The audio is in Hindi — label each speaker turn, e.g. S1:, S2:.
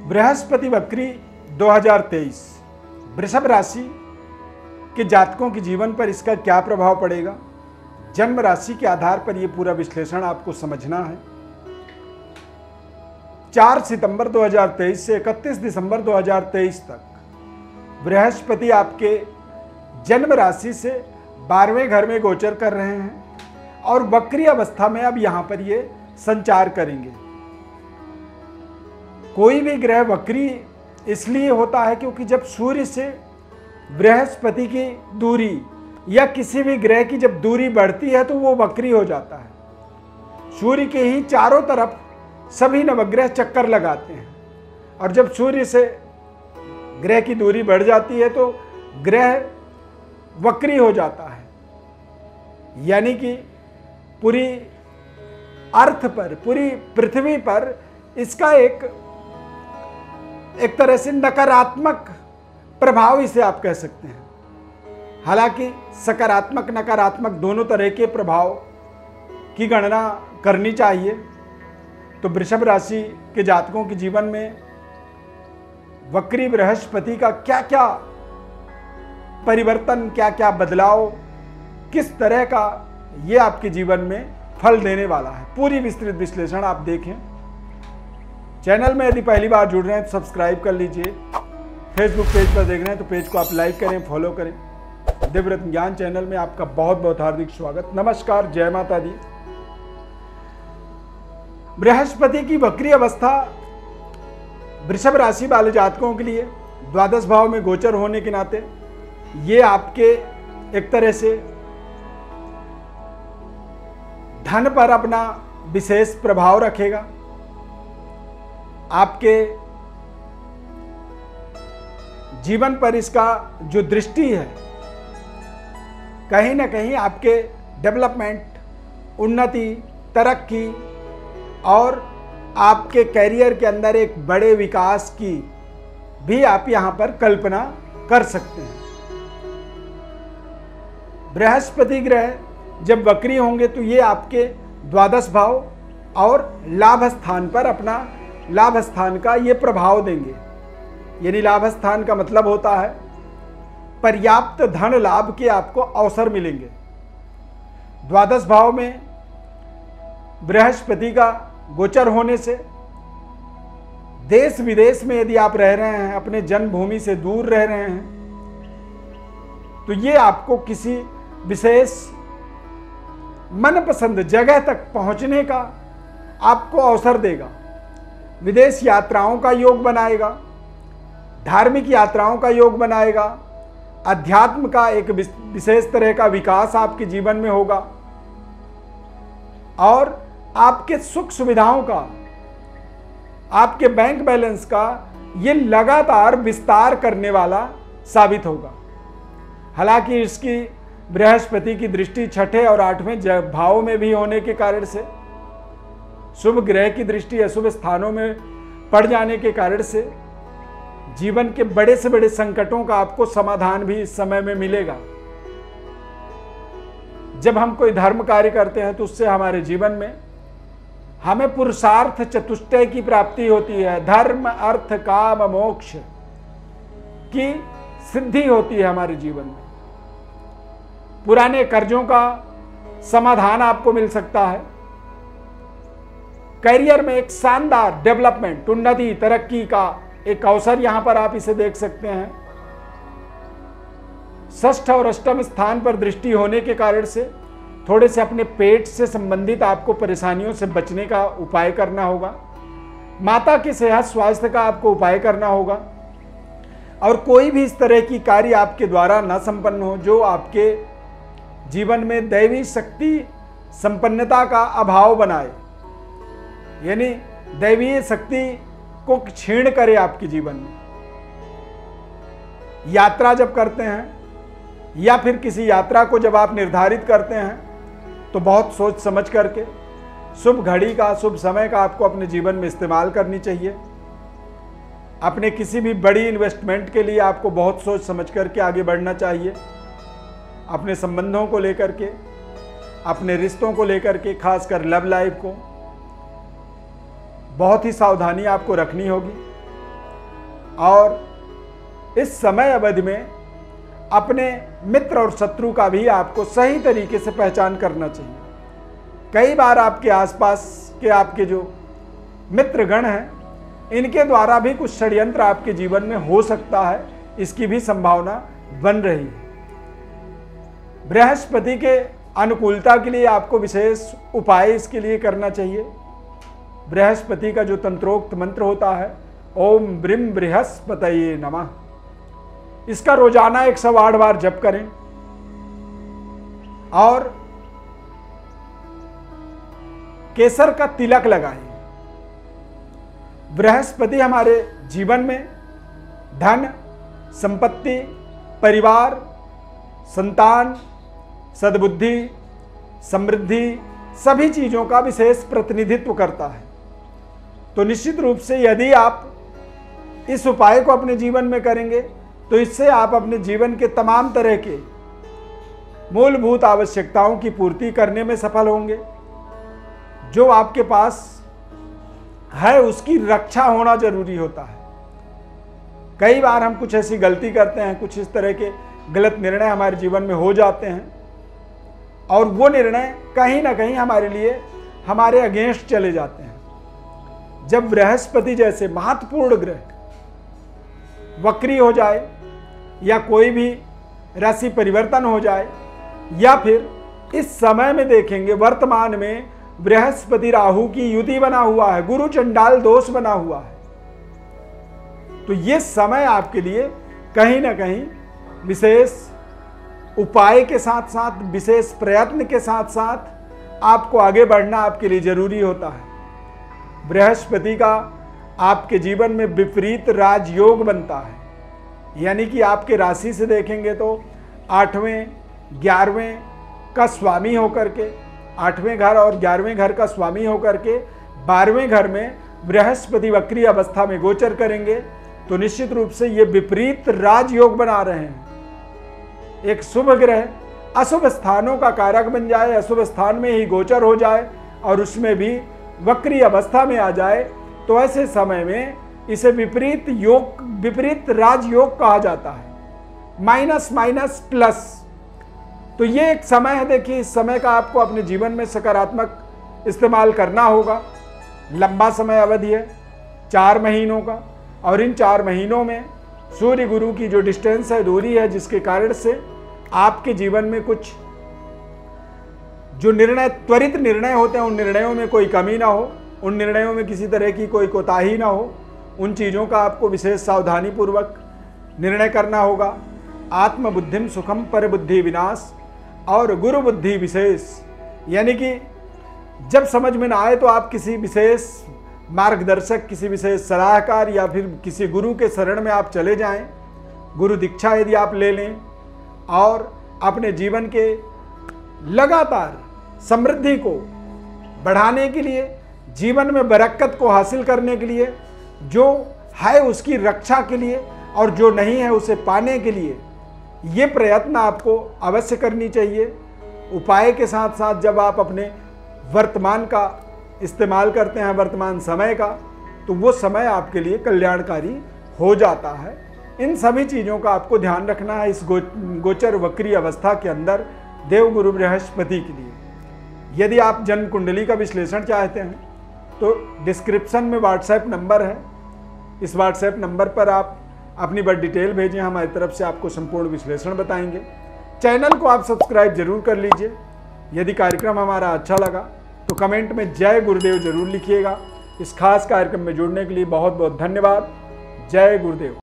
S1: बृहस्पति वक्री 2023 वृषभ राशि के जातकों के जीवन पर इसका क्या प्रभाव पड़ेगा, जन्म राशि के आधार पर यह पूरा विश्लेषण आपको समझना है। 4 सितंबर 2023 से 31 दिसंबर 2023 तक बृहस्पति आपके जन्म राशि से 12वें घर में गोचर कर रहे हैं और वक्री अवस्था में अब यहां पर ये संचार करेंगे। कोई भी ग्रह वक्री इसलिए होता है क्योंकि जब सूर्य से बृहस्पति की दूरी या किसी भी ग्रह की जब दूरी बढ़ती है तो वो वक्री हो जाता है। सूर्य के ही चारों तरफ सभी नवग्रह चक्कर लगाते हैं और जब सूर्य से ग्रह की दूरी बढ़ जाती है तो ग्रह वक्री हो जाता है, यानी कि पूरी अर्थ पर, पूरी पृथ्वी पर इसका एक तरह से नकारात्मक प्रभाव इसे आप कह सकते हैं। हालांकि सकारात्मक नकारात्मक दोनों तरह के प्रभाव की गणना करनी चाहिए। तो वृषभ राशि के जातकों के जीवन में वक्री बृहस्पति का क्या क्या परिवर्तन, क्या क्या बदलाव, किस तरह का ये आपके जीवन में फल देने वाला है, पूरी विस्तृत विश्लेषण आप देखें। चैनल में यदि पहली बार जुड़ रहे हैं तो सब्सक्राइब कर लीजिए। फेसबुक पेज पर देख रहे हैं तो पेज को आप लाइक करें, फॉलो करें। दिव्यरत्न ज्ञान चैनल में आपका बहुत बहुत हार्दिक स्वागत। नमस्कार, जय माता दी। बृहस्पति की वक्री अवस्था वृषभ राशि वाले जातकों के लिए द्वादश भाव में गोचर होने के नाते ये आपके एक तरह से धन पर अपना विशेष प्रभाव रखेगा। आपके जीवन पर इसका जो दृष्टि है कहीं ना कहीं आपके डेवलपमेंट, उन्नति, तरक्की और आपके कैरियर के अंदर एक बड़े विकास की भी आप यहां पर कल्पना कर सकते हैं। बृहस्पति ग्रह जब वक्री होंगे तो ये आपके द्वादश भाव और लाभ स्थान पर अपना लाभ स्थान का ये प्रभाव देंगे। यानी लाभ स्थान का मतलब होता है पर्याप्त धन लाभ के आपको अवसर मिलेंगे। द्वादश भाव में बृहस्पति का गोचर होने से देश विदेश में यदि आप रह रहे हैं, अपने जन्मभूमि से दूर रह रहे हैं, तो ये आपको किसी विशेष मनपसंद जगह तक पहुंचने का आपको अवसर देगा। विदेश यात्राओं का योग बनाएगा, धार्मिक यात्राओं का योग बनाएगा, अध्यात्म का एक विशेष तरह का विकास आपके जीवन में होगा और आपके सुख सुविधाओं का, आपके बैंक बैलेंस का ये लगातार विस्तार करने वाला साबित होगा। हालांकि इसकी बृहस्पति की दृष्टि छठे और 8वें भाव में भी होने के कारण से, शुभ ग्रह की दृष्टि अशुभ स्थानों में पड़ जाने के कारण से जीवन के बड़े से बड़े संकटों का आपको समाधान भी इस समय में मिलेगा। जब हम कोई धर्म कार्य करते हैं तो उससे हमारे जीवन में हमें पुरुषार्थ चतुष्टय की प्राप्ति होती है। धर्म, अर्थ, काम, मोक्ष की सिद्धि होती है हमारे जीवन में। पुराने कर्जों का समाधान आपको मिल सकता है। करियर में एक शानदार डेवलपमेंट, उन्नति, तरक्की का एक अवसर यहां पर आप इसे देख सकते हैं। षष्ठ और अष्टम स्थान पर दृष्टि होने के कारण से थोड़े से अपने पेट से संबंधित आपको परेशानियों से बचने का उपाय करना होगा। माता के सेहत स्वास्थ्य का आपको उपाय करना होगा और कोई भी इस तरह की कार्य आपके द्वारा न संपन्न हो जो आपके जीवन में दैवी शक्ति संपन्नता का अभाव बनाए, यानी दैवीय शक्ति को क्षीण करे आपके जीवन में। यात्रा जब करते हैं या फिर किसी यात्रा को जब आप निर्धारित करते हैं तो बहुत सोच समझ करके शुभ घड़ी का, शुभ समय का आपको अपने जीवन में इस्तेमाल करनी चाहिए। अपने किसी भी बड़ी इन्वेस्टमेंट के लिए आपको बहुत सोच समझ करके आगे बढ़ना चाहिए। अपने संबंधों को लेकर के, अपने रिश्तों को लेकर के, खासकर लव लाइफ को बहुत ही सावधानी आपको रखनी होगी। और इस समय अवधि में अपने मित्र और शत्रु का भी आपको सही तरीके से पहचान करना चाहिए। कई बार आपके आसपास के आपके जो मित्रगण हैं, इनके द्वारा भी कुछ षड्यंत्र आपके जीवन में हो सकता है, इसकी भी संभावना बन रही है। बृहस्पति के अनुकूलता के लिए आपको विशेष उपाय इसके लिए करना चाहिए। बृहस्पति का जो तंत्रोक्त मंत्र होता है, ओम ब्रीम बृहस्पतये नमः, इसका रोजाना 108 बार जप करें और केसर का तिलक लगाएं। बृहस्पति हमारे जीवन में धन, संपत्ति, परिवार, संतान, सद्बुद्धि, समृद्धि, सभी चीजों का विशेष प्रतिनिधित्व करता है। तो निश्चित रूप से यदि आप इस उपाय को अपने जीवन में करेंगे तो इससे आप अपने जीवन के तमाम तरह के मूलभूत आवश्यकताओं की पूर्ति करने में सफल होंगे। जो आपके पास है उसकी रक्षा होना जरूरी होता है। कई बार हम कुछ ऐसी गलती करते हैं, कुछ इस तरह के गलत निर्णय हमारे जीवन में हो जाते हैं और वो निर्णय कहीं ना कहीं हमारे लिए हमारे अगेंस्ट चले जाते हैं। जब बृहस्पति जैसे महत्वपूर्ण ग्रह वक्री हो जाए या कोई भी राशि परिवर्तन हो जाए, या फिर इस समय में देखेंगे वर्तमान में बृहस्पति राहु की युति बना हुआ है, गुरु चंडाल दोष बना हुआ है, तो ये समय आपके लिए कहीं ना कहीं विशेष उपाय के साथ साथ, विशेष प्रयत्न के साथ साथ आपको आगे बढ़ना आपके लिए जरूरी होता है। बृहस्पति का आपके जीवन में विपरीत राजयोग बनता है, यानी कि आपके राशि से देखेंगे तो 8वें 11वें का स्वामी होकर के, 8वें घर और 11वें घर का स्वामी होकर के 12वें घर में बृहस्पति वक्री अवस्था में गोचर करेंगे, तो निश्चित रूप से ये विपरीत राजयोग बना रहे हैं। एक शुभ ग्रह अशुभ स्थानों का कारक बन जाए, अशुभ स्थान में ही गोचर हो जाए और उसमें भी वक्री अवस्था में आ जाए, तो ऐसे समय में इसे विपरीत योग, विपरीत राजयोग कहा जाता है, माइनस माइनस प्लस। तो ये एक समय है, देखिए इस समय का आपको अपने जीवन में सकारात्मक इस्तेमाल करना होगा। लंबा समय अवधि है 4 महीनों का, और इन 4 महीनों में सूर्य गुरु की जो डिस्टेंस है, दूरी है, जिसके कारण से आपके जीवन में कुछ जो निर्णय, त्वरित निर्णय होते हैं, उन निर्णयों में कोई कमी ना हो, उन निर्णयों में किसी तरह की कोई कोताही ना हो, उन चीज़ों का आपको विशेष सावधानी पूर्वक निर्णय करना होगा। आत्मबुद्धिम सुखम पर बुद्धि विनाश और गुरु बुद्धि विशेष, यानी कि जब समझ में ना आए तो आप किसी विशेष मार्गदर्शक, किसी विशेष सलाहकार या फिर किसी गुरु के शरण में आप चले जाएं। गुरु दीक्षा यदि आप ले लें और अपने जीवन के लगातार समृद्धि को बढ़ाने के लिए, जीवन में बरकत को हासिल करने के लिए, जो है उसकी रक्षा के लिए और जो नहीं है उसे पाने के लिए, ये प्रयत्न आपको अवश्य करनी चाहिए। उपाय के साथ साथ जब आप अपने वर्तमान का इस्तेमाल करते हैं, वर्तमान समय का, तो वो समय आपके लिए कल्याणकारी हो जाता है। इन सभी चीज़ों का आपको ध्यान रखना है इस गोचर वक्री अवस्था के अंदर देवगुरु बृहस्पति के लिए। यदि आप जन्म कुंडली का विश्लेषण चाहते हैं तो डिस्क्रिप्शन में व्हाट्सएप नंबर है, इस व्हाट्सएप नंबर पर आप अपनी बड़ी डिटेल भेजें, हमारी तरफ से आपको संपूर्ण विश्लेषण बताएंगे। चैनल को आप सब्सक्राइब जरूर कर लीजिए। यदि कार्यक्रम हमारा अच्छा लगा तो कमेंट में जय गुरुदेव जरूर लिखिएगा। इस खास कार्यक्रम में जुड़ने के लिए बहुत बहुत धन्यवाद। जय गुरुदेव।